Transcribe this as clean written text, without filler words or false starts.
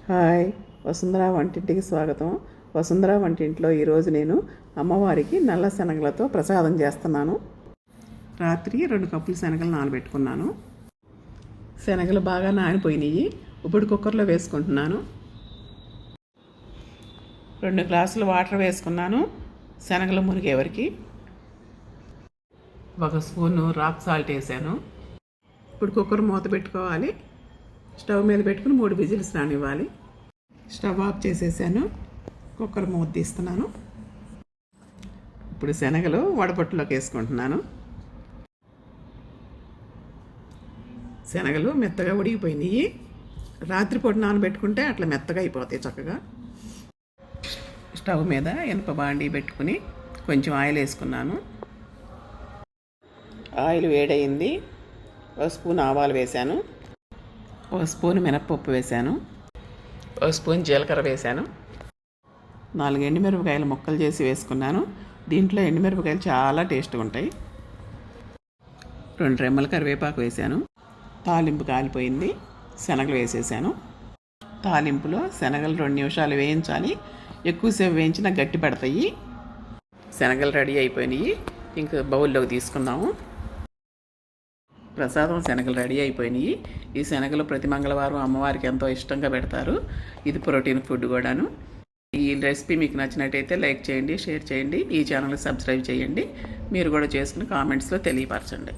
Hi, Vasundhara వంటింటికి స్వాగతం. వసుంధర వంటింట్లో ఈరోజు నేను అమ్మవారికి నల్ల శనగలతో ప్రసాదం చేస్తున్నాను. రాత్రి 2 కప్పులు శనగలు నానబెట్టుకున్నాను. శనగలు బాగా నానిపోయినాయి. ఇప్పుడు కుక్కర్లో వేసుకుంటున్నాను. 2 గ్లాసులు వాటర్ వేసుకున్నాను. శనగలు మునిగే వరకు 1 స్పూను రాక్ సాల్ట్ వేసాను. ఇప్పుడు కుక్కర్ మూత పెట్టుకోవాలి. స్టవ్ మీద పెట్టుకుని 3 విజిల్స్ రానివ్వాలి. స్టవ్ ఆఫ్ చేసేసాను. కుక్కర్ మూత తీస్తున్నాను. ఇప్పుడు శనగలు వడపట్టులోకి వేసుకుంటున్నాను. శనగలు మెత్తగా ఉడికిపోయినాయి. రాత్రిపూట నానబెట్టుకుంటే అట్లా మెత్తగా అయిపోతాయి చక్కగా. స్టవ్ మీద ఇనుప బాండీ పెట్టుకుని కొంచెం ఆయిల్ వేసుకున్నాను. ఆయిల్ వేడయింది. 1 స్పూన్ ఆవాలు వేశాను. 1 స్పూన్ మినప్పప్పు వేశాను. 1 స్పూన్ జీలకర్ర వేశాను. 4 ఎండుమిరపకాయలు ముక్కలు చేసి వేసుకున్నాను. దీంట్లో ఎండుమిరపకాయలు చాలా టేస్ట్గా ఉంటాయి. 2 రెమ్మల కరివేపాకు వేశాను. తాలింపు కాలిపోయింది. శనగలు వేసేసాను. తాలింపులో శనగలు 2 నిమిషాలు వేయించాలి. ఎక్కువసేపు వేయించినా గట్టి పడతాయి. శనగలు రెడీ అయిపోయినాయి. ఇంక బౌల్లోకి తీసుకుందాము. ప్రసాదం శనగలు రెడీ అయిపోయినాయి. ఈ శనగలు ప్రతి మంగళవారం అమ్మవారికి ఎంతో ఇష్టంగా పెడతారు. ఇది ప్రోటీన్ ఫుడ్ కూడాను. ఈ రెసిపీ మీకు నచ్చినట్టయితే లైక్ చేయండి, షేర్ చేయండి, ఈ ఛానల్ని సబ్స్క్రైబ్ చేయండి. మీరు కూడా చేసుకుని కామెంట్స్లో తెలియపరచండి.